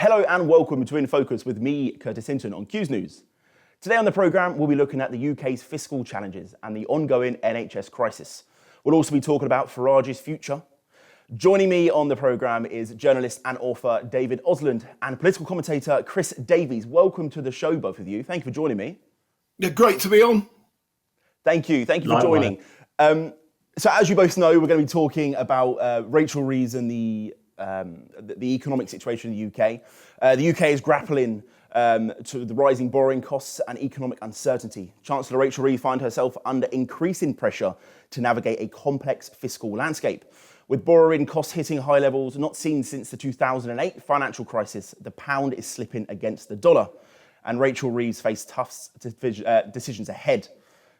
Hello and welcome to InFocus with me, Curtis Hinton, on Q's News. Today on the programme, we'll be looking at the UK's fiscal challenges and the ongoing NHS crisis. We'll also be talking about Farage's future. Joining me on the programme is journalist and author David Osland and political commentator Chris Davies. Welcome to the show, both of you. Thank you for joining me. Yeah, great to be on. Thank you for joining. So as you both know, we're going to be talking about Rachel Reeves and the economic situation in the UK. The UK is grappling to the rising borrowing costs and economic uncertainty. Chancellor Rachel Reeves finds herself under increasing pressure to navigate a complex fiscal landscape. With borrowing costs hitting high levels not seen since the 2008 financial crisis, the pound is slipping against the dollar, and Rachel Reeves faced tough decisions ahead.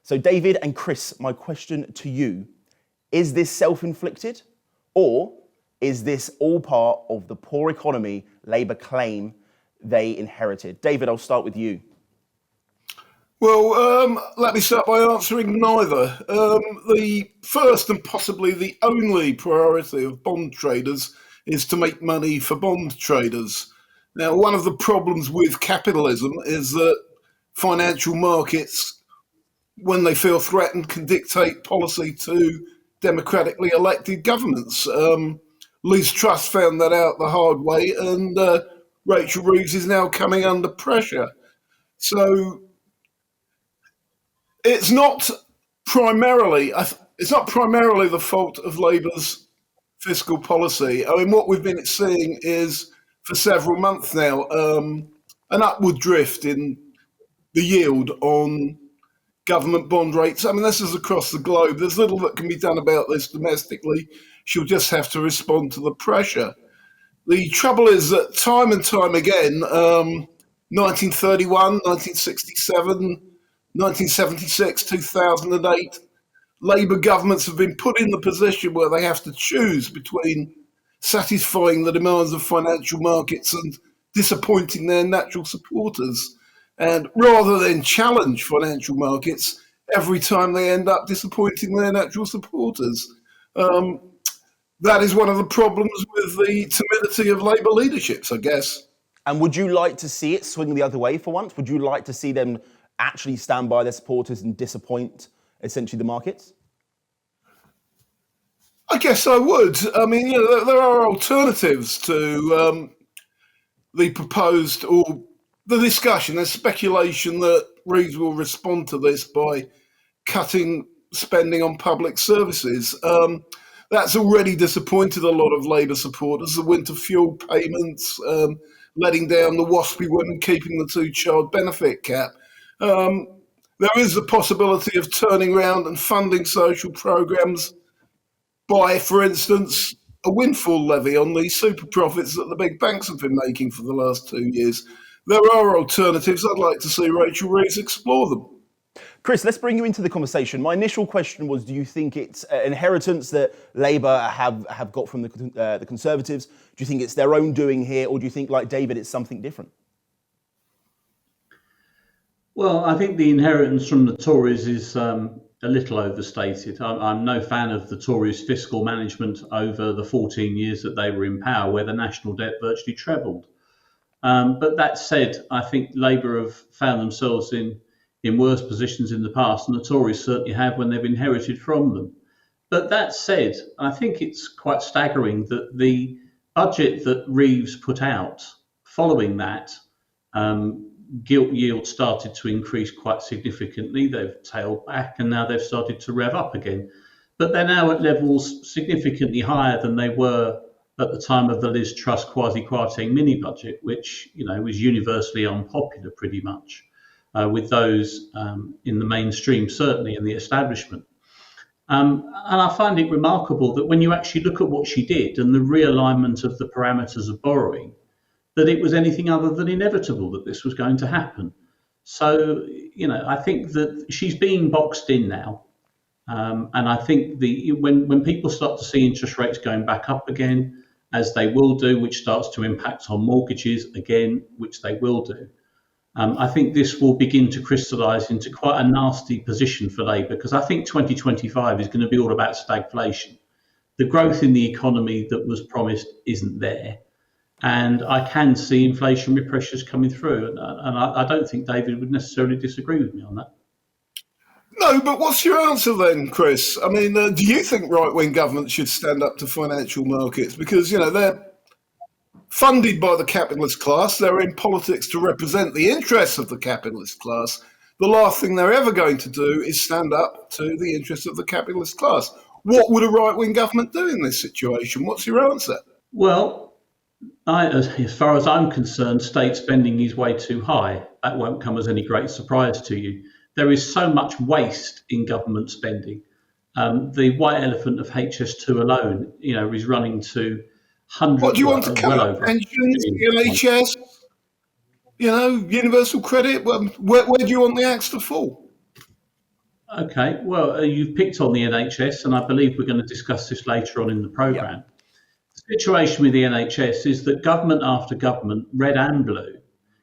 So David and Chris, my question to you, is this self-inflicted, or is this all part of the poor economy Labour claim they inherited? David, I'll start with you. Well, let me start by answering neither. The first and possibly the only priority of bond traders is to make money for bond traders. Now, one of the problems with capitalism is that financial markets, when they feel threatened, can dictate policy to democratically elected governments. Liz Truss found that out the hard way, and Rachel Reeves is now coming under pressure. So it's not primarily the fault of Labour's fiscal policy. I mean, what we've been seeing is for several months now an upward drift in the yield on government bond rates. I mean, this is across the globe. There's little that can be done about this domestically. She'll just have to respond to the pressure. The trouble is that time and time again, 1931, 1967, 1976, 2008, Labour governments have been put in the position where they have to choose between satisfying the demands of financial markets and disappointing their natural supporters. And rather than challenge financial markets, every time they end up disappointing their natural supporters. That is one of the problems with the timidity of Labour leaderships, I guess. And would you like to see it swing the other way for once? Would you like to see them actually stand by their supporters and disappoint, essentially, the markets? I guess I would. I mean, there are alternatives to the proposed or the discussion. There's speculation that Reeves will respond to this by cutting spending on public services. That's already disappointed a lot of Labour supporters. The winter fuel payments, letting down the WASPy women, keeping the two-child benefit cap. There is the possibility of turning around and funding social programmes by, for instance, a windfall levy on the super profits that the big banks have been making for the last 2 years. There are alternatives. I'd like to see Rachel Reeves explore them. Chris, let's bring you into the conversation. My initial question was, do you think it's an inheritance that Labour have got from the Conservatives? Do you think it's their own doing here? Or do you think, like David, it's something different? Well, I think the inheritance from the Tories is a little overstated. I'm no fan of the Tories' fiscal management over the 14 years that they were in power, where the national debt virtually trebled. But that said, I think Labour have found themselves in worse positions in the past, and the Tories certainly have when they've inherited from them. But that said, I think it's quite staggering that the budget that Reeves put out, following that, gilt yield started to increase quite significantly. They've tailed back, and now they've started to rev up again. But they're now at levels significantly higher than they were at the time of the Liz Truss quasi-quartering mini-budget, which was universally unpopular pretty much. With those in the mainstream, certainly in the establishment. And I find it remarkable that when you actually look at what she did and the realignment of the parameters of borrowing, that it was anything other than inevitable that this was going to happen. So, I think that she's being boxed in now. And I think when people start to see interest rates going back up again, as they will do, which starts to impact on mortgages again, which they will do, I think this will begin to crystallise into quite a nasty position for Labour, because I think 2025 is going to be all about stagflation. The growth in the economy that was promised isn't there. And I can see inflationary pressures coming through. And I don't think David would necessarily disagree with me on that. No, but what's your answer then, Chris? I mean, do you think right-wing governments should stand up to financial markets? Because, they're funded by the capitalist class. They're in politics to represent the interests of the capitalist class. The last thing they're ever going to do is stand up to the interests of the capitalist class. What would a right-wing government do in this situation? What's your answer? Well, as far as I'm concerned, state spending is way too high. That won't come as any great surprise to you. There is so much waste in government spending. The white elephant of HS2 alone, is running to hundreds. What do you want to cut? Pensions, the NHS, universal credit? Where do you want the axe to fall? Okay, well, you've picked on the NHS, and I believe we're going to discuss this later on in the programme. Yep. The situation with the NHS is that government after government, red and blue,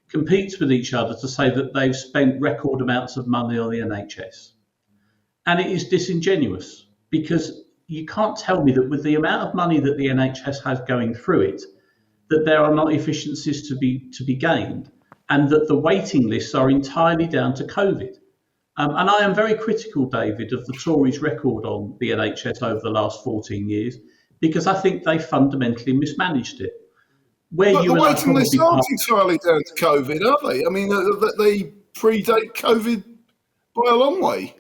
competes with each other to say that they've spent record amounts of money on the NHS. And it is disingenuous, because you can't tell me that with the amount of money that the NHS has going through it, that there are not efficiencies to be gained, and that the waiting lists are entirely down to COVID. And I am very critical, David, of the Tories' record on the NHS over the last 14 years, because I think they fundamentally mismanaged it. But the waiting lists aren't entirely down to COVID, are they? I mean, they predate COVID by a long way.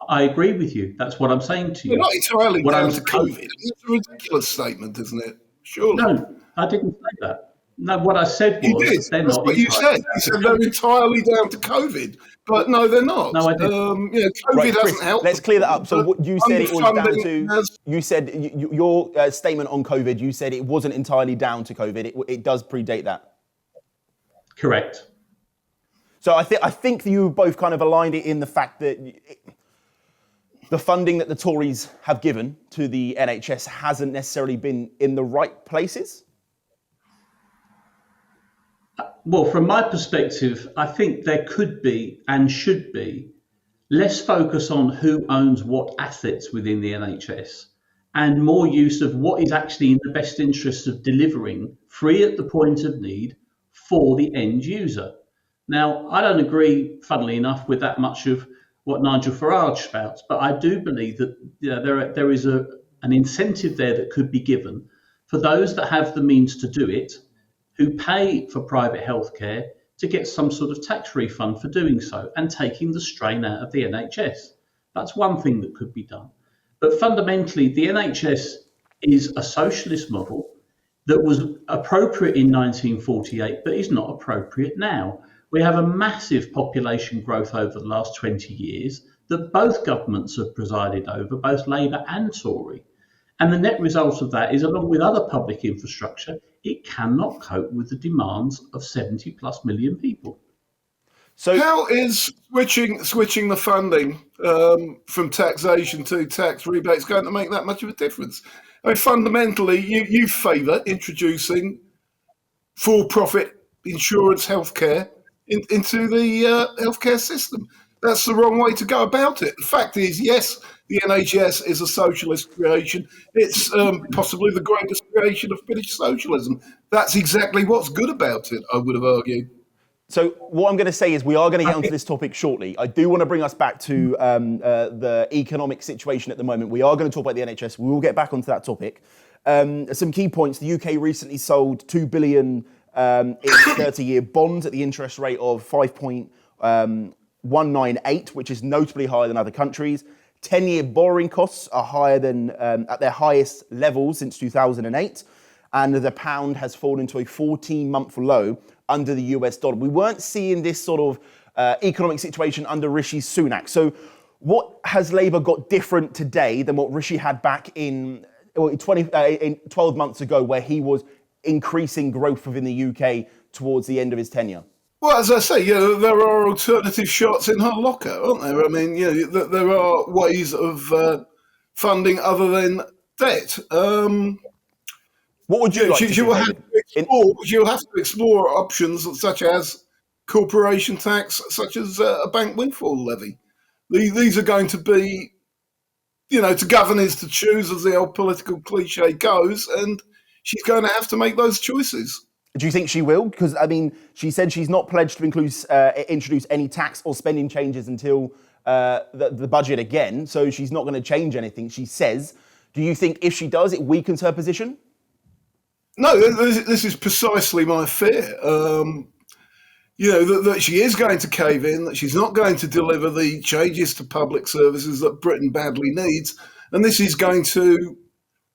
I agree with you. That's what I'm saying to you. They're not entirely down to COVID. It's a ridiculous statement, isn't it? Surely. No, I didn't say that. No, what I said was... You did. That's what you said. You said they're entirely down to COVID. But no, they're not. No, I didn't. COVID hasn't helped. Let's clear that up. So what you said it was down to... You said your statement on COVID, you said it wasn't entirely down to COVID. It does predate that. Correct. So I think you both kind of aligned it in the fact that the funding that the Tories have given to the NHS hasn't necessarily been in the right places. Well, from my perspective, I think there could be and should be less focus on who owns what assets within the NHS and more use of what is actually in the best interest of delivering free at the point of need for the end user. Now, I don't agree, funnily enough, with that much of what Nigel Farage spouts, but I do believe that there is an incentive there that could be given for those that have the means to do it, who pay for private healthcare, to get some sort of tax refund for doing so and taking the strain out of the NHS. That's one thing that could be done. But fundamentally, the NHS is a socialist model that was appropriate in 1948, but is not appropriate now. We have a massive population growth over the last 20 years that both governments have presided over, both Labour and Tory. And the net result of that is, along with other public infrastructure, it cannot cope with the demands of 70 plus million people. So how is switching the funding from taxation to tax rebates going to make that much of a difference? I mean, fundamentally, you favour introducing for-profit insurance healthcare into the healthcare system. That's the wrong way to go about it. The fact is, yes, the NHS is a socialist creation. It's possibly the greatest creation of British socialism. That's exactly what's good about it, I would have argued. So what I'm going to say is we are going to get onto this topic shortly. I do want to bring us back to the economic situation at the moment. We are going to talk about the NHS. We will get back onto that topic. Some key points. The UK recently sold $2 billion in 30-year bonds at the interest rate of 5.198, which is notably higher than other countries. 10-year borrowing costs are higher than at their highest levels since 2008. And the pound has fallen to a 14-month low under the US dollar. We weren't seeing this sort of economic situation under Rishi Sunak. So what has Labour got different today than what Rishi had back in 12 months ago, where he was increasing growth within the UK towards the end of his tenure? Well, as I say, there are alternative shots in her locker, aren't there? I mean, there are ways of funding other than debt. What would you like to do? You'll have to explore options such as corporation tax, such as a bank windfall levy. These are going to be, to govern is to choose, as the old political cliche goes, and she's going to have to make those choices. Do you think she will? Because, I mean, she said she's not pledged to introduce any tax or spending changes until the budget again. So she's not going to change anything, she says. Do you think if she does, it weakens her position? No, this is precisely my fear. That she is going to cave in, that she's not going to deliver the changes to public services that Britain badly needs. And this is going to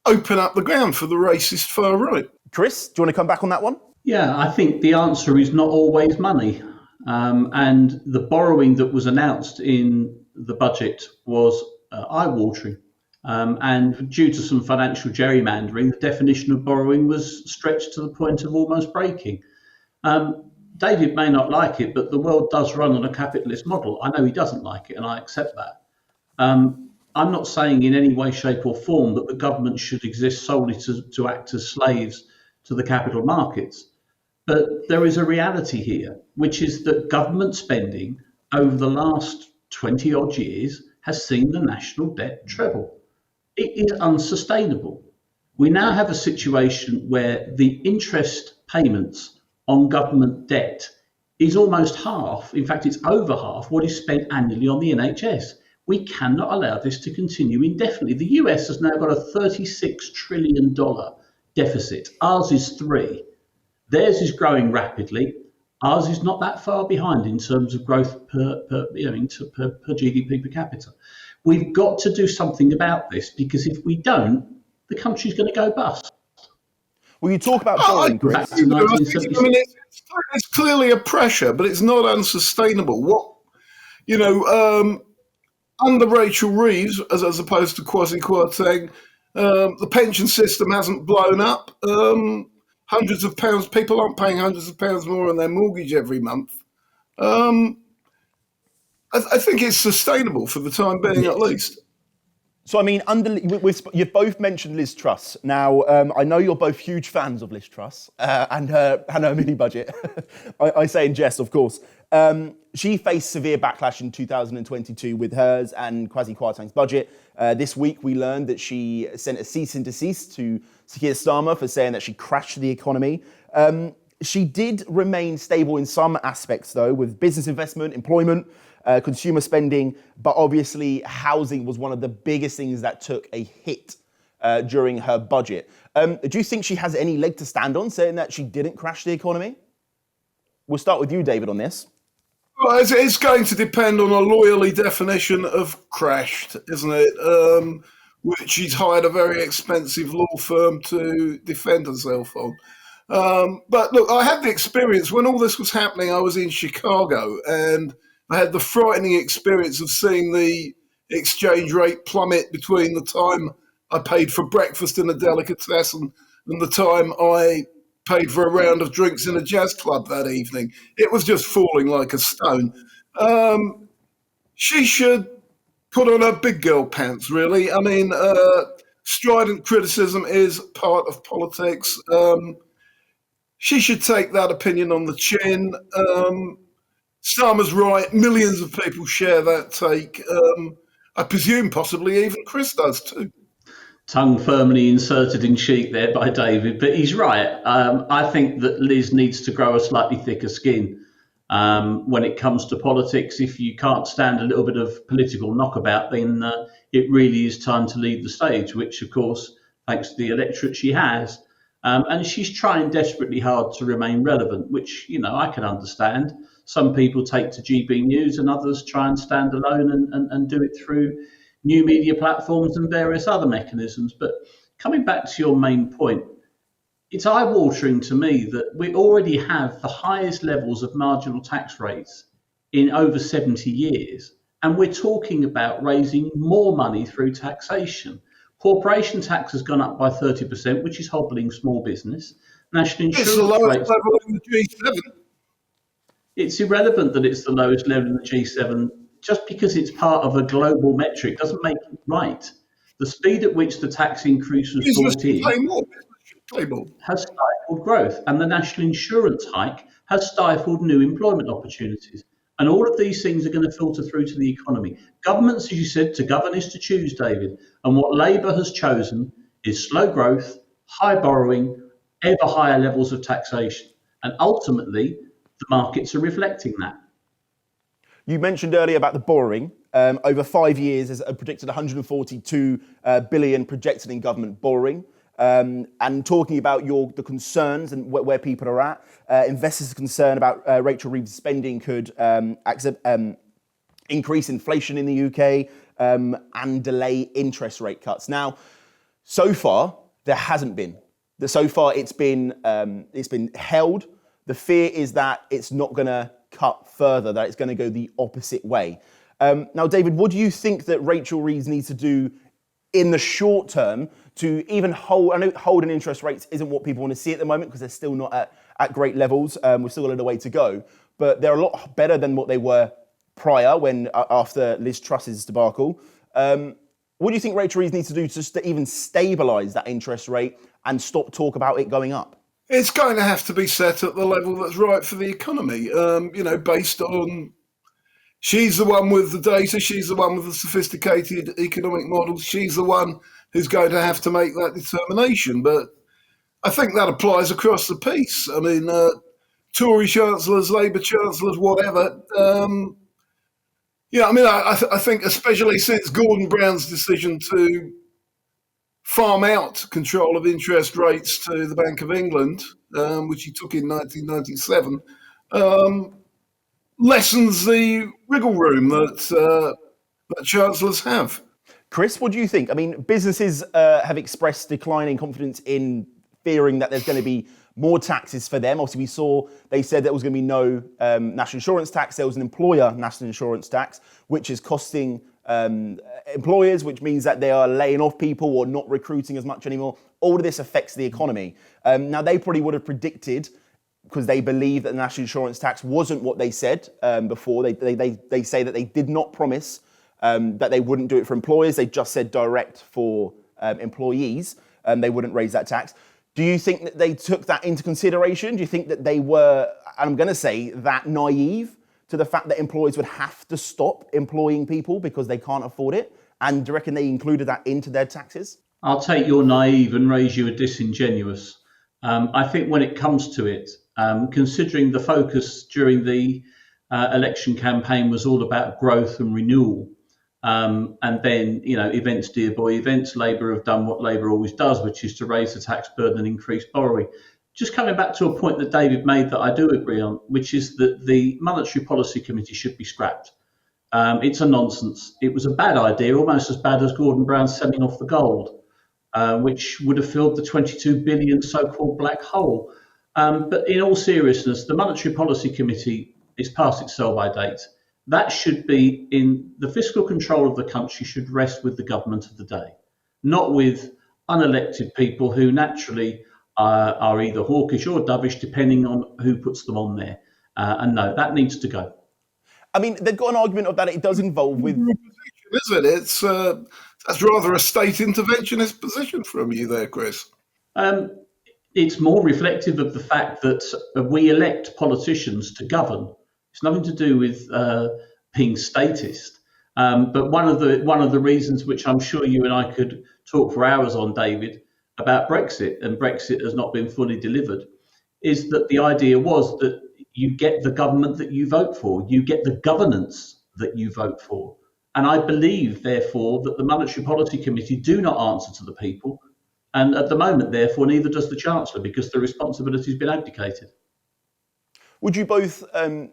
open up the ground for the racist far right. Chris, do you want to come back on that one? Yeah, I think the answer is not always money. And the borrowing that was announced in the budget was eye-watering. And due to some financial gerrymandering, the definition of borrowing was stretched to the point of almost breaking. David may not like it, but the world does run on a capitalist model. I know he doesn't like it, and I accept that. I'm not saying in any way, shape or form that the government should exist solely to act as slaves to the capital markets. But there is a reality here, which is that government spending over the last 20 odd years has seen the national debt treble. It is unsustainable. We now have a situation where the interest payments on government debt is almost half, in fact, it's over half what is spent annually on the NHS. We cannot allow this to continue indefinitely. The US has now got a $36 trillion deficit. Ours is 3. Theirs is growing rapidly. Ours is not that far behind in terms of growth per GDP per capita. We've got to do something about this, because if we don't, the country's going to go bust. Well, you talk about borrowing, Chris. It's clearly a pressure, but it's not unsustainable. Under Rachel Reeves, as opposed to Kwasi Kwarteng, the pension system hasn't blown up. Hundreds of pounds, people aren't paying hundreds of pounds more on their mortgage every month. I think it's sustainable for the time being, at least. So, I mean, you've both mentioned Liz Truss. Now, I know you're both huge fans of Liz Truss and her mini budget. I say in jest, of course. She faced severe backlash in 2022 with hers and Kwasi Kwarteng's budget. This week, we learned that she sent a cease and desist to Sir Keir Starmer for saying that she crashed the economy. She did remain stable in some aspects, though, with business investment, employment, consumer spending, but obviously housing was one of the biggest things that took a hit during her budget. Do you think she has any leg to stand on, saying that she didn't crash the economy? We'll start with you, David, on this. Well, it's going to depend on a lawyerly definition of crashed, isn't it? Which she's hired a very expensive law firm to defend herself on. But look, I had the experience when all this was happening. I was in Chicago, and I had the frightening experience of seeing the exchange rate plummet between the time I paid for breakfast in a delicatessen and the time I paid for a round of drinks in a jazz club that evening. It was just falling like a stone. She should put on her big girl pants, really. I mean, strident criticism is part of politics. She should take that opinion on the chin. Starmer's right. Millions of people share that take. I presume possibly even Chris does too. Tongue firmly inserted in cheek there by David, but he's right. I think that Liz needs to grow a slightly thicker skin when it comes to politics. If you can't stand a little bit of political knockabout, then it really is time to leave the stage, which, of course, thanks to the electorate she has. And she's trying desperately hard to remain relevant, which, I can understand. Some people take to GB News and others try and stand alone and do it through new media platforms and various other mechanisms. But coming back to your main point, it's eye-watering to me that we already have the highest levels of marginal tax rates in over 70 years. And we're talking about raising more money through taxation. Corporation tax has gone up by 30%, which is hobbling small business. National insurance it's the lowest level in the G7. It's irrelevant that it's the lowest level in the G7. Just because it's part of a global metric doesn't make it right. The speed at which the tax increase was brought in has stifled growth, and the national insurance hike has stifled new employment opportunities. And all of these things are going to filter through to the economy. Governments, as you said, to govern is to choose, David. And what Labour has chosen is slow growth, high borrowing, ever higher levels of taxation. And ultimately, the markets are reflecting that. You mentioned earlier about the borrowing. Over 5 years, there's a predicted 142 billion projected in government borrowing. And talking about the concerns and where people are at, investors are concerned about Rachel Reeves' spending could increase inflation in the UK and delay interest rate cuts. Now, so far there hasn't been. So far it's been held. The fear is that it's not going to cut further, that it's going to go the opposite way. Now, David, what do you think that Rachel Reeves needs to do in the short term to even hold? I know holding interest rates isn't what people want to see at the moment because they're still not at great levels. We've still got a little way to go, but they're a lot better than what they were prior after Liz Truss's debacle. What do you think Rachel Reeves needs to do just to even stabilise that interest rate and stop talk about it going up? It's going to have to be set at the level that's right for the economy, based on she's the one with the data, she's the one with the sophisticated economic models, she's the one who's going to have to make that determination. But I think that applies across the piece. I mean, Tory chancellors, Labour chancellors, whatever. I think especially since Gordon Brown's decision to farm out control of interest rates to the Bank of England, which he took in 1997, lessens the wriggle room that chancellors have. Chris, what do you think? I mean, businesses have expressed declining confidence in fearing that there's going to be more taxes for them. Obviously, they said there was going to be no national insurance tax. There was an employer national insurance tax, which is costing employers, which means that they are laying off people or not recruiting as much anymore. All of this affects the economy. Now, they probably would have predicted, because they believe that the national insurance tax wasn't what they said before. They say that they did not promise that they wouldn't do it for employers. They just said direct for employees. They wouldn't raise that tax. Do you think that they took that into consideration? Do you think that they were, I'm going to say, that naive to the fact that employers would have to stop employing people because they can't afford it? And do you reckon they included that into their taxes? I'll take your naive and raise you a disingenuous. I think when it comes to it, considering the focus during the election campaign was all about growth and renewal, and then, events, dear boy, events, Labour have done what Labour always does, which is to raise the tax burden and increase borrowing. Just coming back to a point that David made that I do agree on, which is that the Monetary Policy Committee should be scrapped. It's a nonsense. It was a bad idea, almost as bad as Gordon Brown selling off the gold, which would have filled the 22 billion so-called black hole. But in all seriousness, the Monetary Policy Committee is past its sell-by date. That should be in the fiscal control of the country should rest with the government of the day, not with unelected people who naturally are either hawkish or dovish, depending on who puts them on there. And no, that needs to go. I mean, they've got an argument of that it does involve with... Isn't it? That's rather a state interventionist position from you there, Chris. It's more reflective of the fact that we elect politicians to govern. It's nothing to do with being statist. But one of the reasons, which I'm sure you and I could talk for hours on, David, about Brexit, and Brexit has not been fully delivered, is that the idea was that you get the government that you vote for, you get the governance that you vote for. And I believe, therefore, that the Monetary Policy Committee do not answer to the people. And at the moment, therefore, neither does the Chancellor, because the responsibility has been abdicated. Would you both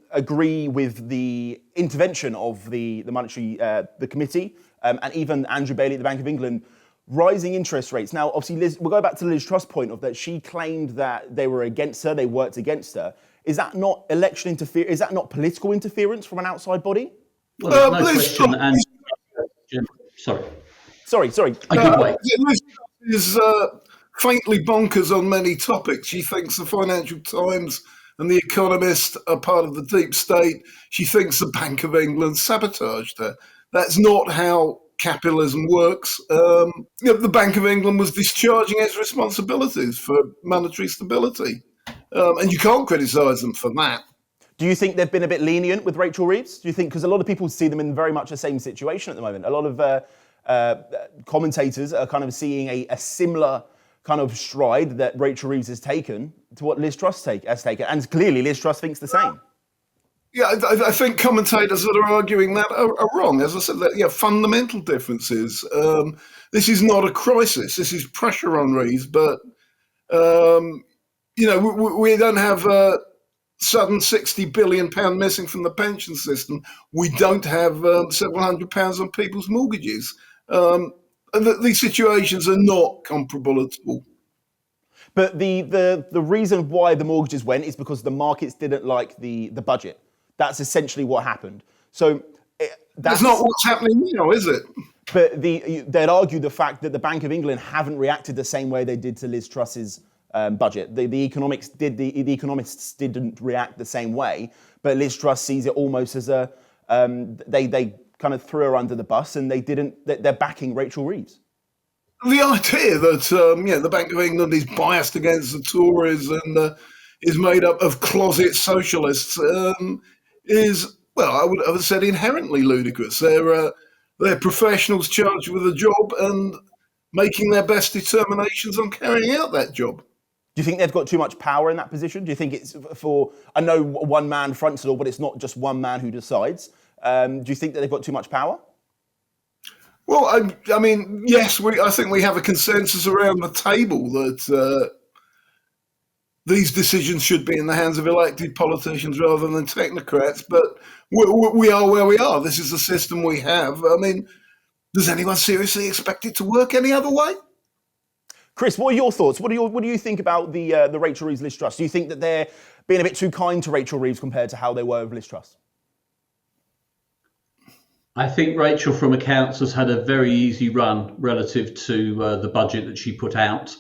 agree with the intervention of the Monetary the committee and even Andrew Bailey at the Bank of England, rising interest rates? Now, obviously, we'll go back to Liz Truss' point of that she claimed that they were against her, they worked against her. Is that not election interference? Is that not political interference from an outside body? Well, there's no question. And sorry. I give way. Liz is faintly bonkers on many topics. She thinks the Financial Times and The Economist are part of the deep state. She thinks the Bank of England sabotaged her. That's not how capitalism works. The Bank of England was discharging its responsibilities for monetary stability. And you can't criticise them for that. Do you think they've been a bit lenient with Rachel Reeves? Do you think, because a lot of people see them in very much the same situation at the moment. A lot of commentators are kind of seeing a similar kind of stride that Rachel Reeves has taken to what Liz Truss has taken. And clearly Liz Truss thinks the same. Yeah, I think commentators that are arguing that are wrong. As I said, fundamental differences. This is not a crisis. This is pressure on Reeves, but we don't have a sudden £60 billion missing from the pension system. We don't have several £100 on people's mortgages. These situations are not comparable at all. But the reason why the mortgages went is because the markets didn't like the budget. That's essentially what happened. So that's not what's happening now, is it? But they'd argue the fact that the Bank of England haven't reacted the same way they did to Liz Truss's budget. The economists didn't react the same way, but Liz Truss sees it almost as they kind of threw her under the bus, and they're backing Rachel Reeves. The idea that the Bank of England is biased against the Tories and is made up of closet socialists is, well, I would have said inherently ludicrous. They're professionals charged with a job and making their best determinations on carrying out that job. Do you think they've got too much power in that position? Do you think it's I know one man fronts it all, but it's not just one man who decides. Do you think that they've got too much power? Well, I mean, yes, I think we have a consensus around the table that these decisions should be in the hands of elected politicians rather than technocrats, but we are where we are. This is the system we have. I mean, does anyone seriously expect it to work any other way? Chris, what are your thoughts? What do you think about the Rachel Reeves Liz Truss? Do you think that they're being a bit too kind to Rachel Reeves compared to how they were with Liz Truss? I think Rachel from accounts has had a very easy run relative to the budget that she put out.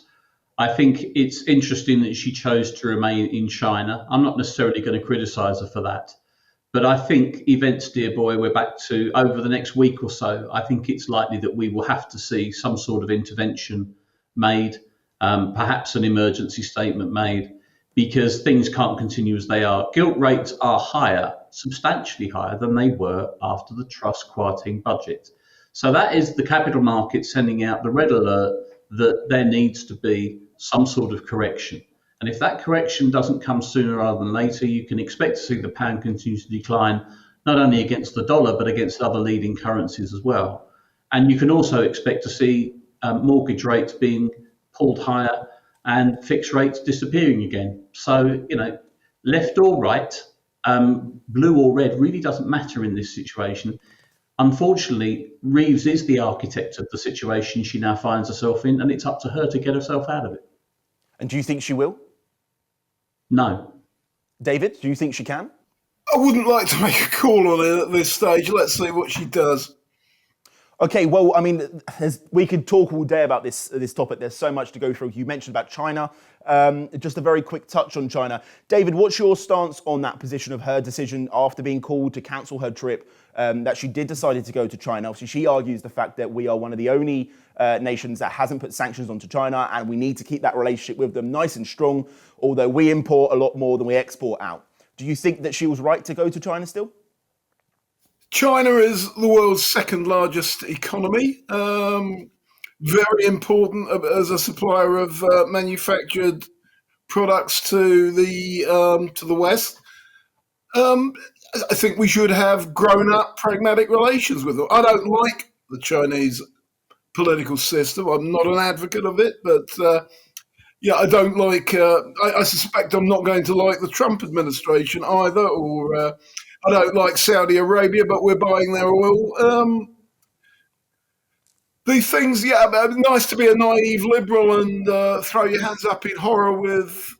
I think it's interesting that she chose to remain in China. I'm not necessarily going to criticise her for that. But I think events, dear boy, we're back to over the next week or so. I think it's likely that we will have to see some sort of intervention made, perhaps an emergency statement made, because things can't continue as they are. Gilt rates are higher, substantially higher than they were after the Truss quarantine budget. So that is the capital market sending out the red alert that there needs to be some sort of correction. And if that correction doesn't come sooner rather than later, you can expect to see the pound continue to decline, not only against the dollar, but against other leading currencies as well. And you can also expect to see mortgage rates being pulled higher and fixed rates disappearing again. So, left or right, blue or red really doesn't matter in this situation. Unfortunately, Reeves is the architect of the situation she now finds herself in, and it's up to her to get herself out of it. And do you think she will? No. David, do you think she can? I wouldn't like to make a call on it at this stage. Let's see what she does. Okay, well, I mean, we could talk all day about this topic. There's so much to go through. You mentioned about China. Just a very quick touch on China. David, what's your stance on that position of her decision after being called to cancel her trip, that she did decide to go to China? Obviously, she argues the fact that we are one of the only nations that hasn't put sanctions onto China, and we need to keep that relationship with them nice and strong, although we import a lot more than we export out. Do you think that she was right to go to China still? China is the world's second largest economy, very important as a supplier of manufactured products to the West. I think we should have grown-up, pragmatic relations with them. I don't like the Chinese political system. I'm not an advocate of it, but I don't like. I suspect I'm not going to like the Trump administration either, or. I don't like Saudi Arabia, but we're buying their oil. These things, nice to be a naive liberal and throw your hands up in horror with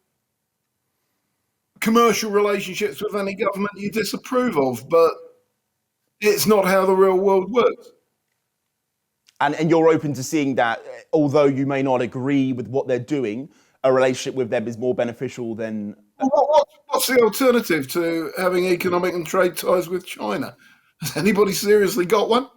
commercial relationships with any government you disapprove of, but it's not how the real world works. And you're open to seeing that, although you may not agree with what they're doing, a relationship with them is more beneficial than... What's the alternative to having economic and trade ties with China? Has anybody seriously got one?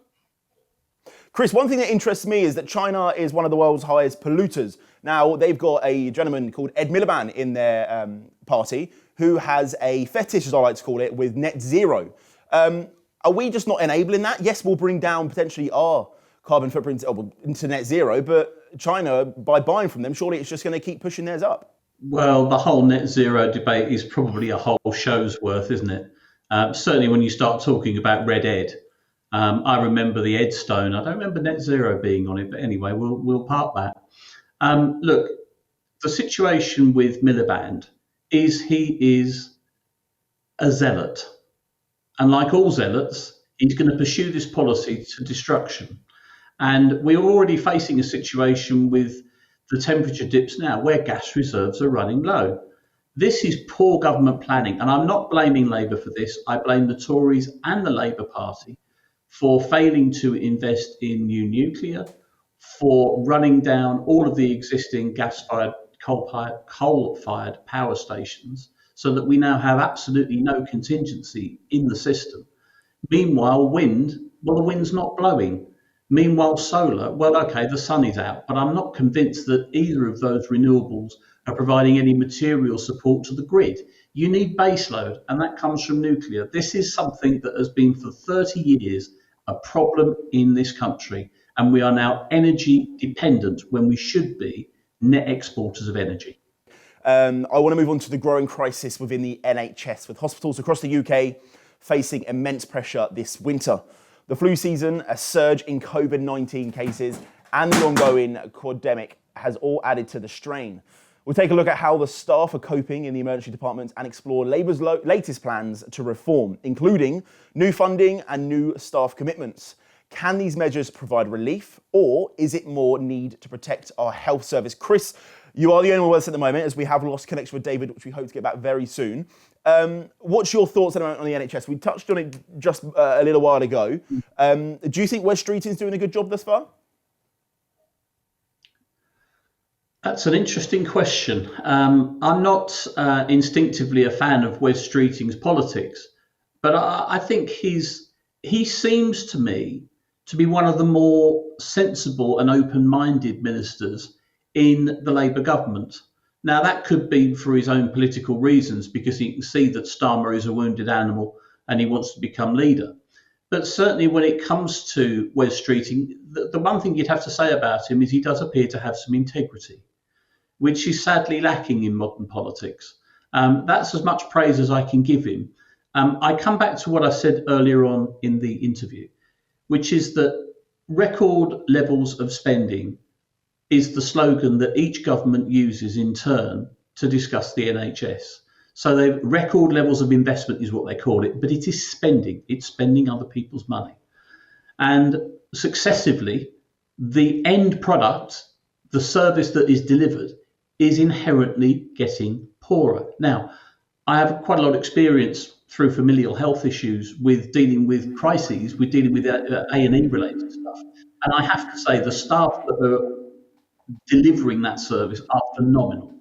Chris, one thing that interests me is that China is one of the world's highest polluters. Now, they've got a gentleman called Ed Miliband in their party who has a fetish, as I like to call it, with net zero. Are we just not enabling that? Yes, we'll bring down potentially our carbon footprint into net zero, but China, by buying from them, surely it's just going to keep pushing theirs up. Well, the whole net zero debate is probably a whole show's worth, isn't it? Certainly when you start talking about red ed. I remember the Ed Stone. I don't remember net zero being on it, but anyway, we'll park that. Look, the situation with Miliband is he is a zealot. And like all zealots, he's going to pursue this policy to destruction. And we're already facing a situation with the temperature dips now where gas reserves are running low. This is poor government planning. And I'm not blaming Labour for this. I blame the Tories and the Labour Party for failing to invest in new nuclear, for running down all of the existing gas-fired, coal-fired power stations, so that we now have absolutely no contingency in the system. Meanwhile, wind, well, the wind's not blowing. Meanwhile, solar, well, okay, the sun is out, but I'm not convinced that either of those renewables are providing any material support to the grid. You need baseload, and that comes from nuclear. This is something that has been for 30 years a problem in this country, and we are now energy dependent when we should be net exporters of energy. I want to move on to the growing crisis within the NHS, with hospitals across the UK facing immense pressure this winter. The flu season, a surge in COVID-19 cases, and the ongoing quademic has all added to the strain. We'll take a look at how the staff are coping in the emergency departments and explore Labour's latest plans to reform, including new funding and new staff commitments. Can these measures provide relief, or is it more need to protect our health service? Chris, you are the only one with us at the moment, as we have lost connection with David, which we hope to get back very soon. What's your thoughts on the NHS? We touched on it just a little while ago. Do you think Wes Streeting's doing a good job thus far? That's an interesting question. I'm not instinctively a fan of Wes Streeting's politics, but I think he seems to me to be one of the more sensible and open-minded ministers in the Labour government. Now, that could be for his own political reasons, because he can see that Starmer is a wounded animal and he wants to become leader. But certainly when it comes to Wes Streeting, the one thing you'd have to say about him is he does appear to have some integrity, which is sadly lacking in modern politics. That's as much praise as I can give him. I come back to what I said earlier on in the interview, which is that record levels of spending is the slogan that each government uses in turn to discuss the NHS. So the record levels of investment is what they call it, but it is spending. It's spending other people's money. And successively, the end product, the service that is delivered, is inherently getting poorer. Now, I have quite a lot of experience through familial health issues with dealing with crises, with dealing with A&E related stuff. And I have to say the staff that are delivering that service are phenomenal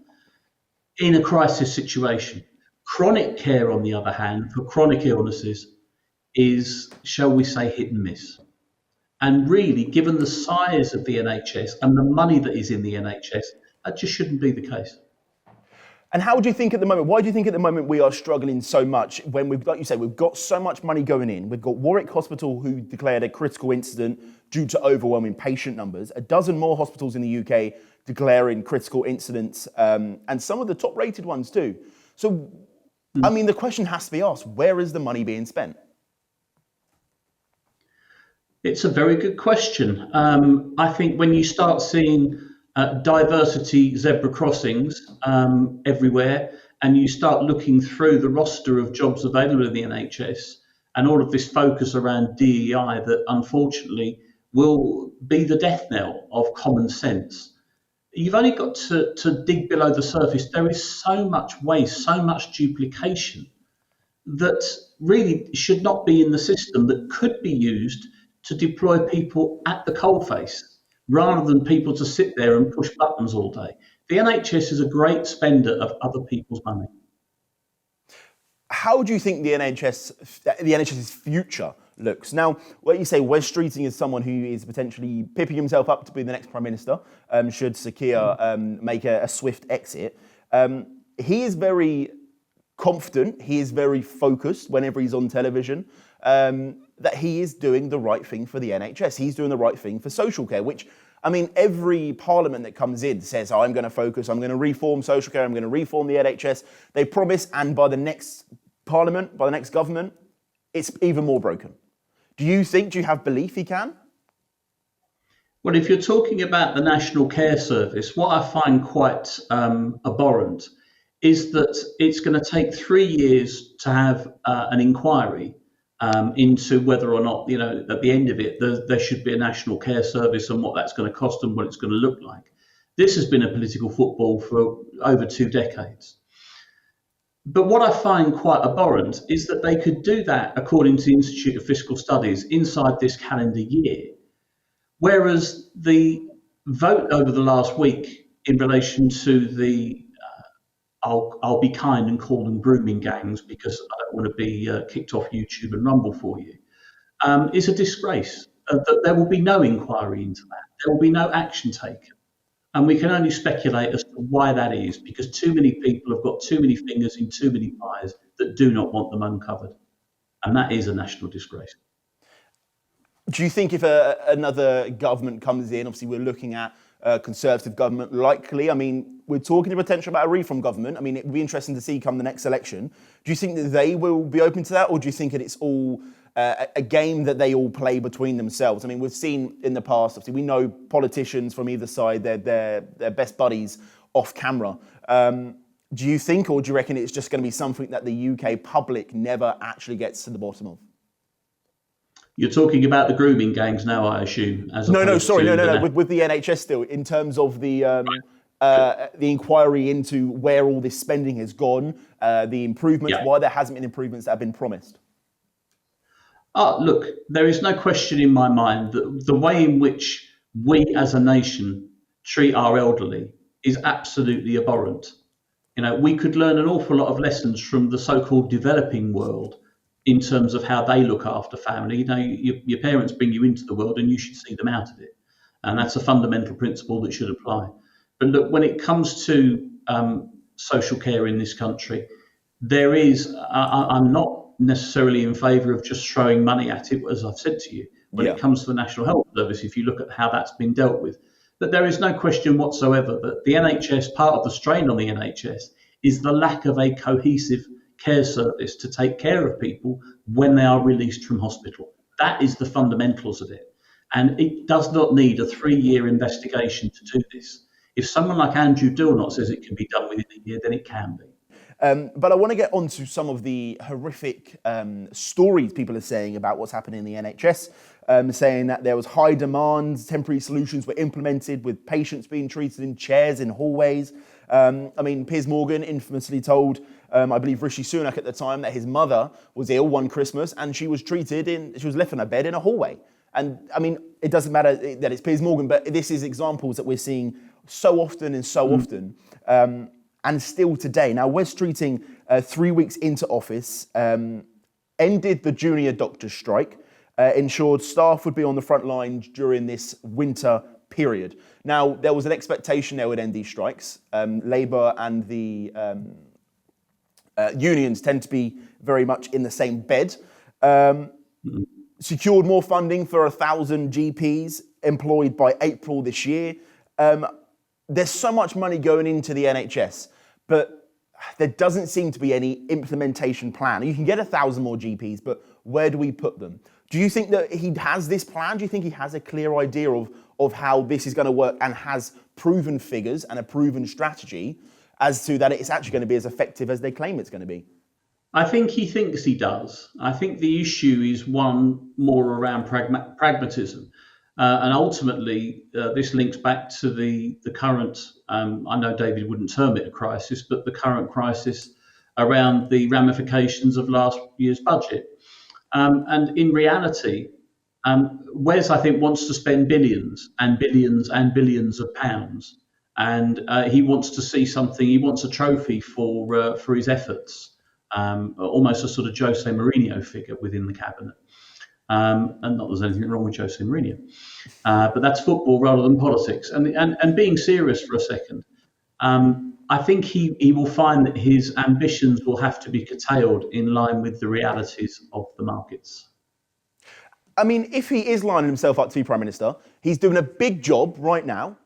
in a crisis situation. Chronic care, on the other hand, for chronic illnesses is, shall we say, hit and miss. And really, given the size of the NHS and the money that is in the NHS, that just shouldn't be the case. And how do you think at the moment, why do you think at the moment we are struggling so much when we've, like you say, we've got so much money going in? We've got Warwick Hospital, who declared a critical incident due to overwhelming patient numbers, a dozen more hospitals in the UK declaring critical incidents, and some of the top rated ones too. So, I mean, the question has to be asked, where is the money being spent? It's a very good question. I think when you start seeing diversity zebra crossings everywhere, and you start looking through the roster of jobs available in the NHS and all of this focus around DEI that unfortunately will be the death knell of common sense, you've only got to dig below the surface. There is so much waste, so much duplication that really should not be in the system, that could be used to deploy people at the coalface, rather than people to sit there and push buttons all day. The NHS is a great spender of other people's money. How do you think the NHS's future looks? Now, what you say, Wes Streeting is someone who is potentially pipping himself up to be the next Prime Minister, should Sir Keir make a swift exit. He is very confident, he is very focused whenever he's on television. that he is doing the right thing for the NHS. He's doing the right thing for social care, which, I mean, every parliament that comes in says, oh, I'm going to focus, I'm going to reform social care, I'm going to reform the NHS. They promise, and by the next parliament, by the next government, it's even more broken. Do you have belief he can? Well, if you're talking about the National Care Service, what I find quite abhorrent is that it's going to take 3 years to have an inquiry into whether or not, at the end of it, there should be a national care service and what that's going to cost and what it's going to look like. This has been a political football for over 2 decades. But what I find quite abhorrent is that they could do that, according to the Institute of Fiscal Studies, inside this calendar year. Whereas the vote over the last week in relation to the, I'll be kind and call them grooming gangs because I don't want to be kicked off YouTube and Rumble for you, is a disgrace. That there will be no inquiry into that. There will be no action taken. And we can only speculate as to why that is, because too many people have got too many fingers in too many pies that do not want them uncovered. And that is a national disgrace. Do you think if another government comes in, obviously we're looking at a Conservative government likely, I mean, we're talking to potential about a reform government. I mean, it would be interesting to see come the next election. Do you think that they will be open to that, or do you think that it's all a game that they all play between themselves? I mean, we've seen in the past, obviously, we know politicians from either side, they're best buddies off camera. Do you think, or do you reckon it's just going to be something that the UK public never actually gets to the bottom of? You're talking about the grooming gangs now, I assume. No. With the NHS still, in terms of the inquiry into where all this spending has gone, the improvements, why there hasn't been improvements that have been promised. Look, there is no question in my mind that the way in which we as a nation treat our elderly is absolutely abhorrent. We could learn an awful lot of lessons from the so-called developing world in terms of how they look after family. Your parents bring you into the world and you should see them out of it. And that's a fundamental principle that should apply. But look, when it comes to social care in this country, there is, I'm not necessarily in favour of just throwing money at it, as I've said to you. When it comes to the National Health Service, if you look at how that's been dealt with, but there is no question whatsoever that the NHS, part of the strain on the NHS, is the lack of a cohesive care service to take care of people when they are released from hospital. That is the fundamentals of it. And it does not need a 3-year investigation to do this. If someone like Andrew Dilnot says it can be done within a year, then it can be. But I want to get on to some of the horrific stories people are saying about what's happening in the NHS, saying that there was high demand, temporary solutions were implemented with patients being treated in chairs in hallways. Piers Morgan infamously told, I believe Rishi Sunak at the time, that his mother was ill one Christmas and she was left in a bed in a hallway. And I mean, it doesn't matter that it's Piers Morgan, but this is examples that we're seeing so often and so often. And still today. Now, Wes Streeting, 3 weeks into office, ended the junior doctors' strike, ensured staff would be on the front lines during this winter period. Now, there was an expectation they would end these strikes. Labour and the unions tend to be very much in the same bed. Secured more funding for 1,000 GPs employed by April this year. There's so much money going into the NHS, but there doesn't seem to be any implementation plan. You can get 1,000 more GPs, but where do we put them? Do you think that he has this plan? Do you think he has a clear idea of how this is going to work and has proven figures and a proven strategy as to that it's actually going to be as effective as they claim it's going to be? I think he thinks he does. I think the issue is one more around pragmatism. And ultimately, this links back to the current, I know David wouldn't term it a crisis, but the current crisis around the ramifications of last year's budget. And in reality, Wes, I think, wants to spend billions and billions and billions of pounds. And he wants to see something, he wants a trophy for his efforts, almost a sort of Jose Mourinho figure within the cabinet. And not that there's anything wrong with Jose Mourinho, but that's football rather than politics. And being serious for a second, I think he will find that his ambitions will have to be curtailed in line with the realities of the markets. I mean, if he is lining himself up to be Prime Minister, he's doing a big job right now,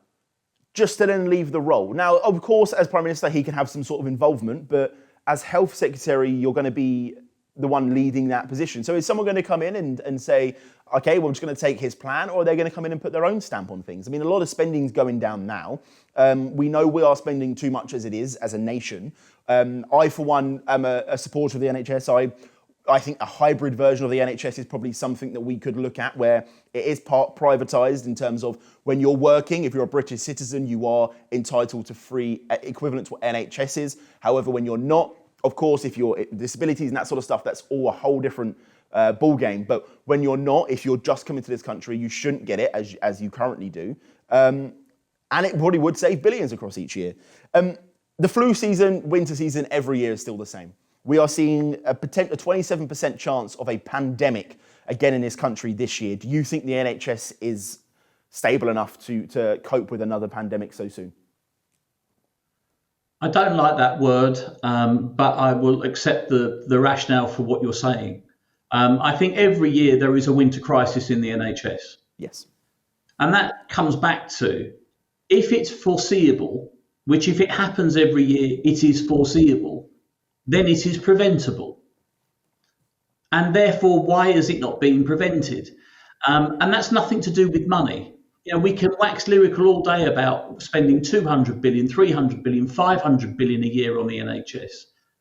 just to then leave the role. Now, of course, as Prime Minister, he can have some sort of involvement, but as Health Secretary, you're going to be the one leading that position. So is someone going to come in and say, okay, we're just going to take his plan, or are they going to come in and put their own stamp on things? I mean, a lot of spending's going down now. We know we are spending too much as it is, as a nation. I, for one, am a supporter of the NHS. I think a hybrid version of the NHS is probably something that we could look at, where it is part privatised in terms of when you're working, if you're a British citizen, you are entitled to free equivalent to what NHS is. However, when you're not, of course, if you're disabilities and that sort of stuff, that's all a whole different ball game. But when you're not, if you're just coming to this country, you shouldn't get it as you currently do. And it probably would save billions across each year. The flu season, winter season, every year is still the same. We are seeing a 27% chance of a pandemic again in this country this year. Do you think the NHS is stable enough to cope with another pandemic so soon? I don't like that word, but I will accept the rationale for what you're saying. I think every year there is a winter crisis in the NHS. Yes. And that comes back to, if it's foreseeable, which if it happens every year, it is foreseeable, then it is preventable. And therefore, why is it not being prevented? And that's nothing to do with money. You know, we can wax lyrical all day about spending 200 billion, 300 billion, 500 billion a year on the NHS.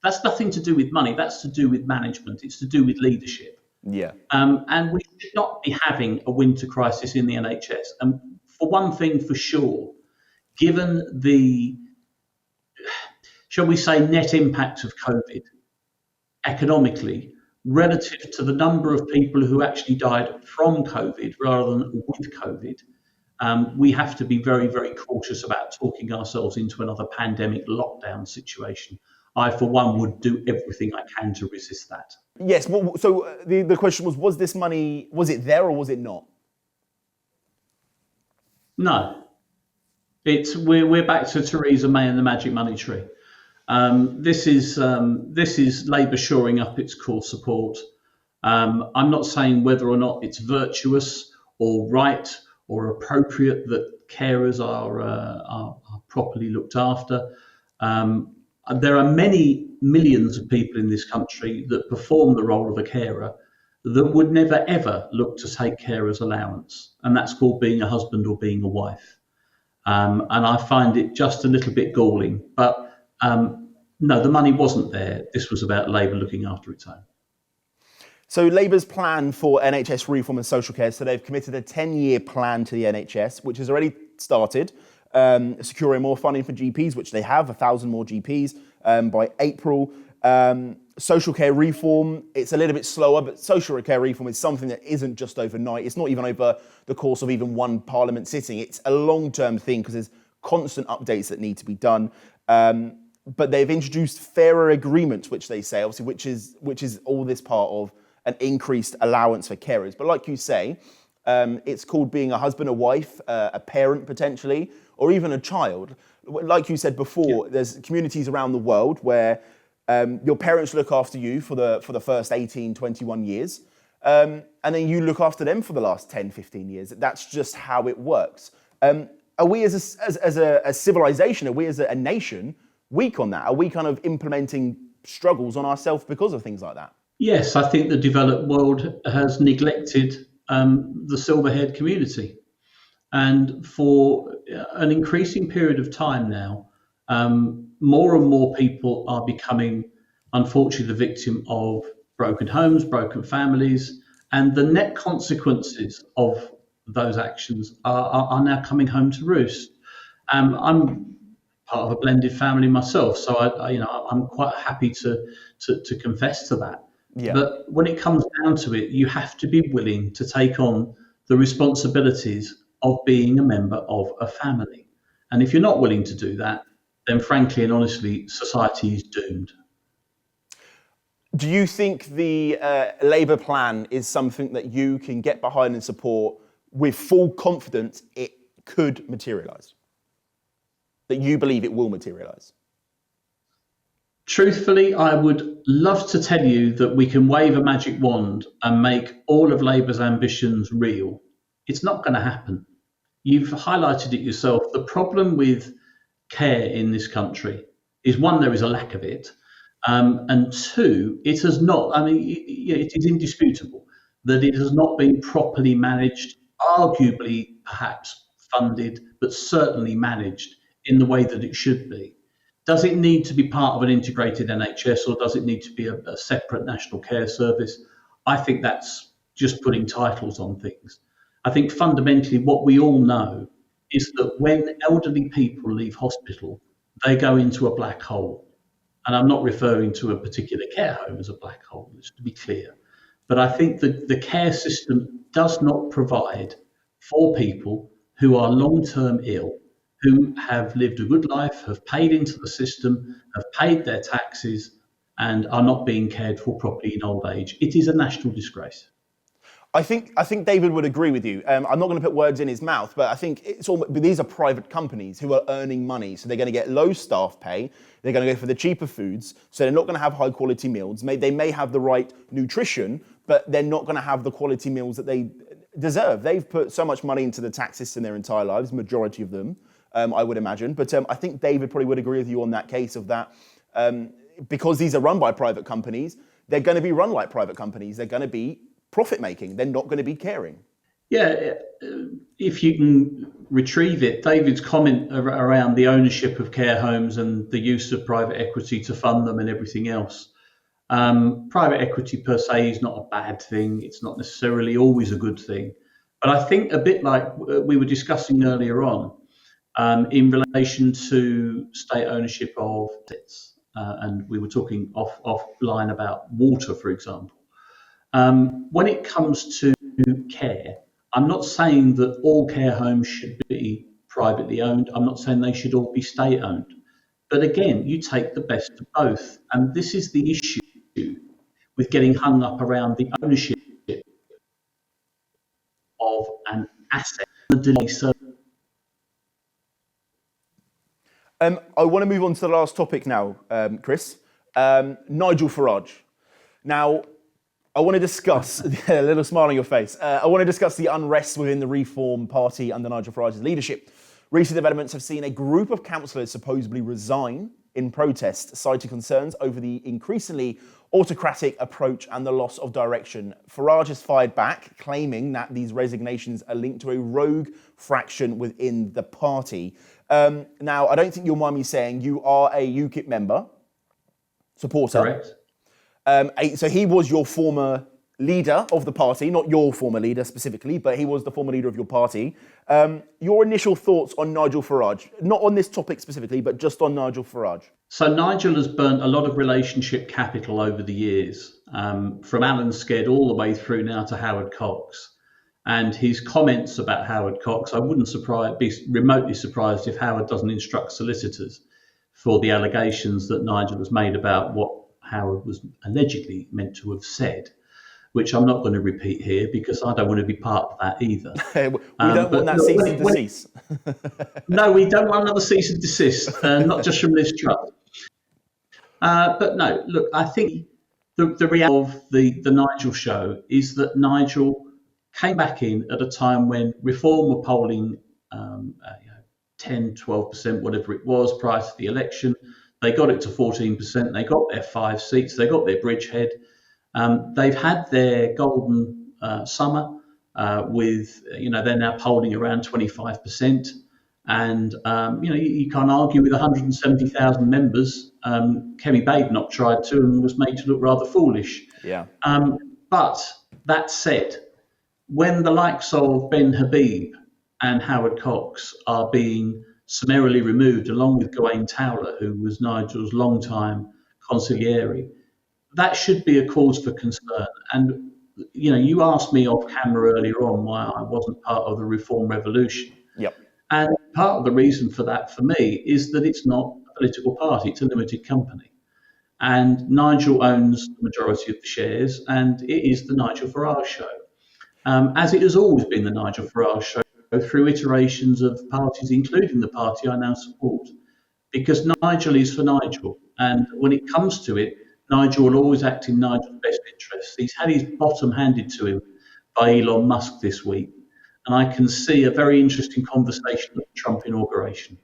That's nothing to do with money. That's to do with management. It's to do with leadership. Yeah. And we should not be having a winter crisis in the NHS. And for one thing for sure, given the, shall we say, net impact of COVID economically, relative to the number of people who actually died from COVID rather than with COVID, we have to be very, very cautious about talking ourselves into another pandemic lockdown situation. I, for one, would do everything I can to resist that. Yes. Well, so the question was this money, was it there or was it not? No. We're back to Theresa May and the magic money tree. This is Labour shoring up its core support. I'm not saying whether or not it's virtuous or right or appropriate that carers are properly looked after. There are many millions of people in this country that perform the role of a carer that would never ever look to take carer's allowance, and that's called being a husband or being a wife. And I find it just a little bit galling. But no, the money wasn't there. This was about Labour looking after its own. So Labour's plan for NHS reform and social care, so they've committed a 10-year plan to the NHS, which has already started, securing more funding for GPs, which they have, 1,000 more GPs by April. Social care reform, it's a little bit slower, but social care reform is something that isn't just overnight. It's not even over the course of even one parliament sitting. It's a long-term thing because there's constant updates that need to be done. But they've introduced fairer agreements, which they say, obviously, which is all this part of an increased allowance for carers. But like you say, it's called being a husband, a wife, a parent potentially, or even a child. Like you said before, There's communities around the world where your parents look after you for the first 18, 21 years, and then you look after them for the last 10, 15 years. That's just how it works. Are we as a civilization, are we as a nation weak on that? Are we kind of implementing struggles on ourselves because of things like that? Yes, I think the developed world has neglected the silver-haired community. And for an increasing period of time now, more and more people are becoming, unfortunately, the victim of broken homes, broken families, and the net consequences of those actions are now coming home to roost. I'm part of a blended family myself, so I'm quite happy to confess to that. Yeah. But when it comes down to it, you have to be willing to take on the responsibilities of being a member of a family. And if you're not willing to do that, then frankly and honestly, society is doomed. Do you think the Labour plan is something that you can get behind and support with full confidence it could materialise? That you believe it will materialise? Truthfully, I would love to tell you that we can wave a magic wand and make all of Labour's ambitions real. It's not going to happen. You've highlighted it yourself. The problem with care in this country is, one, there is a lack of it, and two, it has not, it is indisputable that it has not been properly managed, arguably perhaps funded, but certainly managed in the way that it should be. Does it need to be part of an integrated NHS, or does it need to be a separate national care service? I think that's just putting titles on things. I think fundamentally what we all know is that when elderly people leave hospital, they go into a black hole. And I'm not referring to a particular care home as a black hole, just to be clear. But I think that the care system does not provide for people who are long-term ill, who have lived a good life, have paid into the system, have paid their taxes, and are not being cared for properly in old age. It is a national disgrace. I think David would agree with you. I'm not going to put words in his mouth, but I think these are private companies who are earning money, so they're going to get low staff pay. They're going to go for the cheaper foods, so they're not going to have high quality meals. They may have the right nutrition, but they're not going to have the quality meals that they deserve. They've put so much money into the tax system their entire lives, majority of them. I would imagine. But I think David probably would agree with you on that case of that. Because these are run by private companies, they're going to be run like private companies. They're going to be profit making. They're not going to be caring. Yeah, if you can retrieve it, David's comment around the ownership of care homes and the use of private equity to fund them and everything else. Private equity per se is not a bad thing. It's not necessarily always a good thing. But I think a bit like we were discussing earlier on, in relation to state ownership of assets, and we were talking offline about water, for example. When it comes to care, I'm not saying that all care homes should be privately owned. I'm not saying they should all be state owned. But again, you take the best of both. And this is the issue with getting hung up around the ownership of an asset. I want to move on to the last topic now, Chris. Nigel Farage. Now, I want to discuss, a little smile on your face, I want to discuss the unrest within the Reform Party under Nigel Farage's leadership. Recent developments have seen a group of councillors supposedly resign in protest, citing concerns over the increasingly autocratic approach and the loss of direction. Farage has fired back, claiming that these resignations are linked to a rogue fraction within the party. Now, I don't think you'll mind me saying you are a UKIP member, supporter. Correct. So he was your former leader of the party, not your former leader specifically, but he was the former leader of your party. Your initial thoughts on Nigel Farage, not on this topic specifically, but just on Nigel Farage. So Nigel has burnt a lot of relationship capital over the years, from Alan Sked all the way through now to Howard Cox. And his comments about Howard Cox, I wouldn't be remotely surprised if Howard doesn't instruct solicitors for the allegations that Nigel has made about what Howard was allegedly meant to have said, which I'm not going to repeat here because I don't want to be part of that either. We don't want that cease and desist. No, we don't want another cease and desist, not just from this trust. But no, look, I think the reality of the Nigel show is that Nigel came back in at a time when Reform were polling 10, 12%, whatever it was, prior to the election. They got it to 14%. They got their 5 seats. They got their bridgehead. They've had their golden summer with, they're now polling around 25%. And, you can't argue with 170,000 members. Kemi Badenoch tried to and was made to look rather foolish. Yeah. But that said, when the likes of Ben Habib and Howard Cox are being summarily removed, along with Gawain Towler, who was Nigel's longtime consigliere, that should be a cause for concern. And, you asked me off camera earlier on why I wasn't part of the Reform Revolution. Yep. And part of the reason for that, for me, is that it's not a political party, it's a limited company. And Nigel owns the majority of the shares, and it is the Nigel Farage show. As it has always been the Nigel Farage show, through iterations of parties, including the party I now support. Because Nigel is for Nigel. And when it comes to it, Nigel will always act in Nigel's best interests. He's had his bottom handed to him by Elon Musk this week. And I can see a very interesting conversation at the Trump inauguration.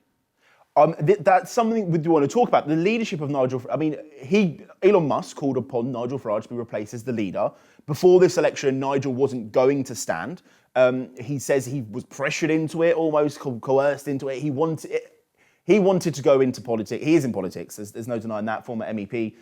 That's something we do want to talk about. The leadership of Nigel. I mean, Elon Musk called upon Nigel Farage to be replaced as the leader. Before this election, Nigel wasn't going to stand. He says he was pressured into it, almost coerced into it. He wanted to go into politics. He is in politics. There's no denying that. Former MEP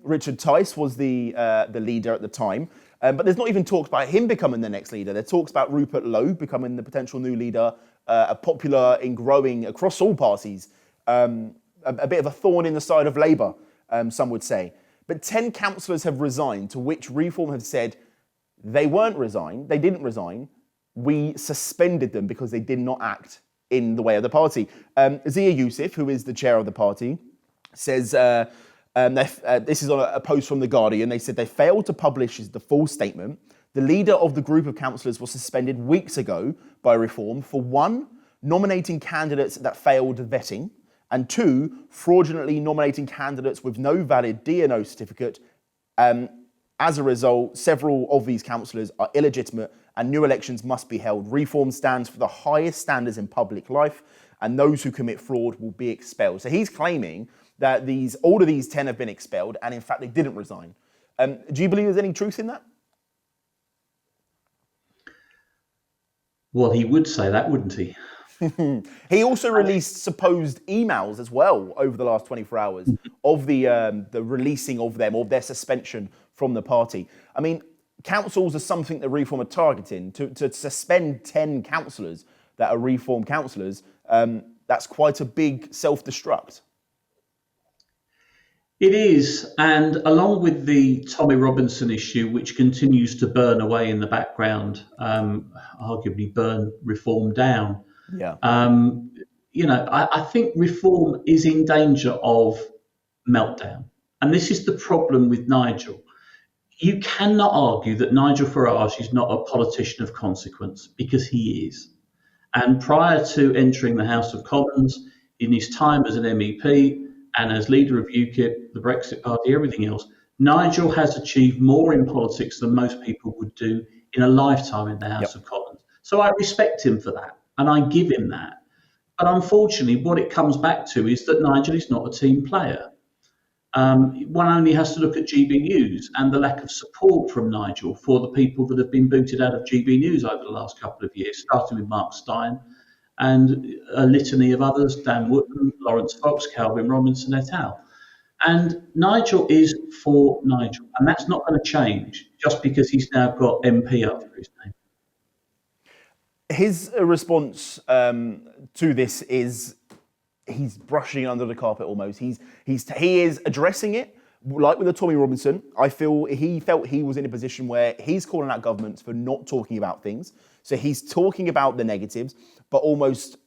Richard Tice was the leader at the time. But there's not even talks about him becoming the next leader. There are talks about Rupert Lowe becoming the potential new leader, a popular in growing across all parties, a bit of a thorn in the side of Labour, some would say. But 10 councillors have resigned, to which Reform have said they didn't resign, we suspended them because they did not act in the way of the party. Zia Youssef, who is the chair of the party, says, this is on a post from The Guardian, they said they failed to publish the full statement. The leader of the group of councillors was suspended weeks ago by Reform for 1, nominating candidates that failed vetting, and 2, fraudulently nominating candidates with no valid DNO certificate. As a result, several of these councillors are illegitimate and new elections must be held. Reform stands for the highest standards in public life, and those who commit fraud will be expelled. So he's claiming that all of these 10 have been expelled, and in fact they didn't resign. Do you believe there's any truth in that? Well, he would say that, wouldn't he? He also released supposed emails as well over the last 24 hours of the releasing of them, of their suspension from the party. I mean, councils are something that Reform are targeting. To suspend 10 councillors that are Reform councillors, that's quite a big self-destruct. It is, and along with the Tommy Robinson issue, which continues to burn away in the background, arguably burn Reform down. Yeah. I think Reform is in danger of meltdown. And this is the problem with Nigel. You cannot argue that Nigel Farage is not a politician of consequence, because he is. And prior to entering the House of Commons, in his time as an MEP and as leader of UKIP, the Brexit Party, everything else, Nigel has achieved more in politics than most people would do in a lifetime in the House of Commons. So I respect him for that, and I give him that. But unfortunately, what it comes back to is that Nigel is not a team player. One only has to look at GB News and the lack of support from Nigel for the people that have been booted out of GB News over the last couple of years, starting with Mark Stein and a litany of others, Dan Wootton, Lawrence Fox, Calvin Robinson et al. And Nigel is for Nigel, and that's not going to change just because he's now got MP after his name. His response to this is he's brushing it under the carpet almost. He is addressing it, like with the Tommy Robinson. I feel he felt he was in a position where he's calling out governments for not talking about things. So he's talking about the negatives, but almost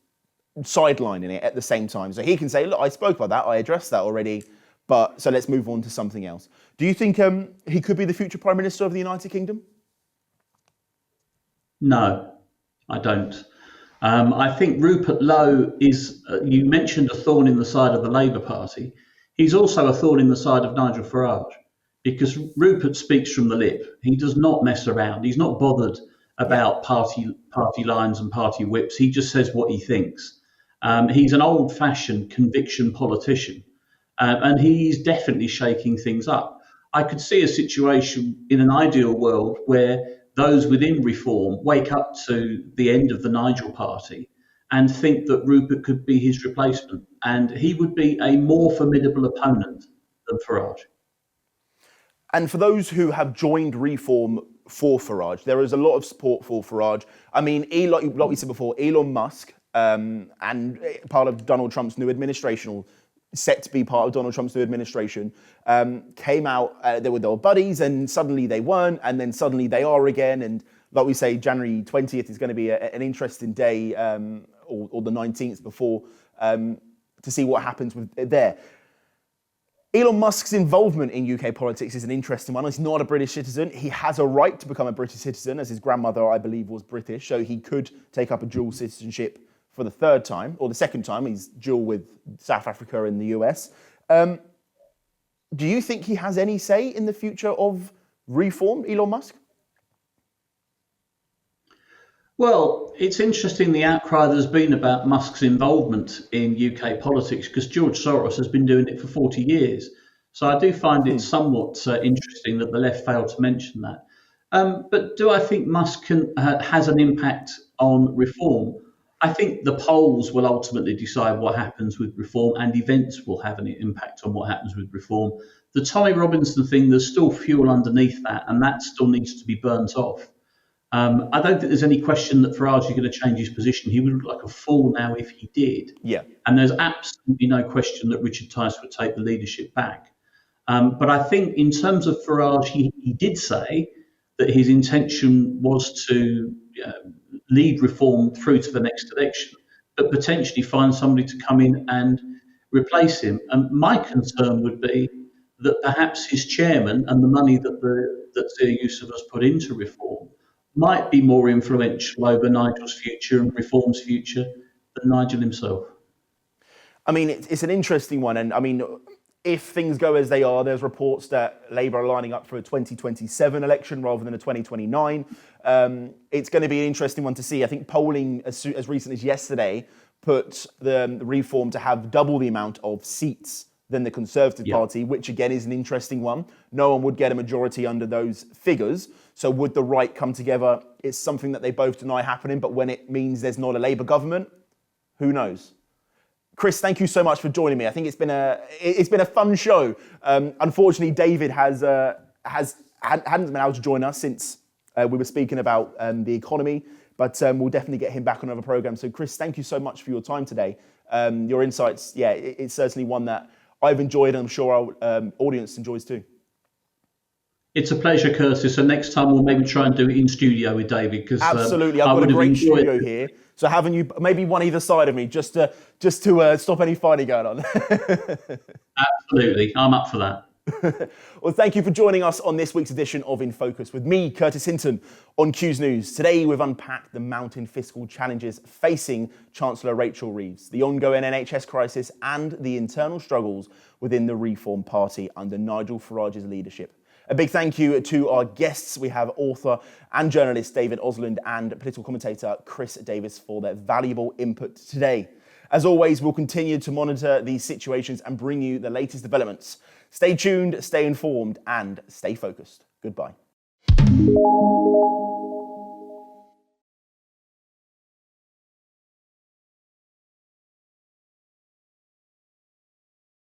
sidelining it at the same time. So he can say, look, I spoke about that, I addressed that already, but so let's move on to something else. Do you think he could be the future Prime Minister of the United Kingdom? No, I don't. I think Rupert Lowe is, you mentioned a thorn in the side of the Labour Party. He's also a thorn in the side of Nigel Farage, because Rupert speaks from the lip. He does not mess around. He's not bothered about party lines and party whips. He just says what he thinks. He's an old-fashioned conviction politician, and he's definitely shaking things up. I could see a situation in an ideal world where those within Reform wake up to the end of the Nigel party and think that Rupert could be his replacement, and he would be a more formidable opponent than Farage. And for those who have joined Reform for Farage, there is a lot of support for Farage. I mean, like we said before, Elon Musk and part of Donald Trump's new administration, or set to be part of Donald Trump's new administration, came out, they were buddies, and suddenly they weren't, and then suddenly they are again. And like we say, January 20th is going to be an interesting day, or the 19th before, to see what happens with there. Elon Musk's involvement in UK politics is an interesting one. He's not a British citizen. He has a right to become a British citizen, as his grandmother, I believe, was British, so he could take up a dual citizenship for the third time, or the second time. He's dual with South Africa and the US. Do you think he has any say in the future of reform, Elon Musk? Well, it's interesting the outcry there's been about Musk's involvement in UK politics, because George Soros has been doing it for 40 years. So I do find it somewhat interesting that the left failed to mention that. But do I think Musk has an impact on reform? I think the polls will ultimately decide what happens with reform, and events will have an impact on what happens with reform. The Tommy Robinson thing, there's still fuel underneath that, and that still needs to be burnt off. I don't think there's any question that Farage is going to change his position. He would look like a fool now if he did. Yeah. And there's absolutely no question that Richard Tice would take the leadership back. But I think in terms of Farage, he did say that his intention was to lead reform through to the next election, but potentially find somebody to come in and replace him. And my concern would be that perhaps his chairman and the money that the Yusuf has put into reform might be more influential over Nigel's future and reform's future than Nigel himself. I mean, it's an interesting one. And I mean, if things go as they are, there's reports that Labour are lining up for a 2027 election rather than a 2029. It's going to be an interesting one to see. I think polling as recent as yesterday put the reform to have double the amount of seats than the Conservative Party, which again is an interesting one. No one would get a majority under those figures. So would the right come together? It's something that they both deny happening, but when it means there's not a Labour government, who knows? Chris, thank you so much for joining me. I think it's been a fun show. Unfortunately, David hadn't been able to join us since we were speaking about the economy, but we'll definitely get him back on another program. So, Chris, thank you so much for your time today. Your insights, it's certainly one that I've enjoyed, and I'm sure our audience enjoys too. It's a pleasure, Curtis. And next time we'll maybe try and do it in studio with David, because absolutely, I've got a great studio here. So having you maybe one either side of me, just to stop any fighting going on. Absolutely, I'm up for that. Well, thank you for joining us on this week's edition of InFocus with me, Curtis Hinton, on Q's News. Today, we've unpacked the mounting fiscal challenges facing Chancellor Rachel Reeves, the ongoing NHS crisis, and the internal struggles within the Reform Party under Nigel Farage's leadership. A big thank you to our guests. We have author and journalist David Osland and political commentator Chris Davies for their valuable input today. As always, we'll continue to monitor these situations and bring you the latest developments. Stay tuned, stay informed, and stay focused. Goodbye.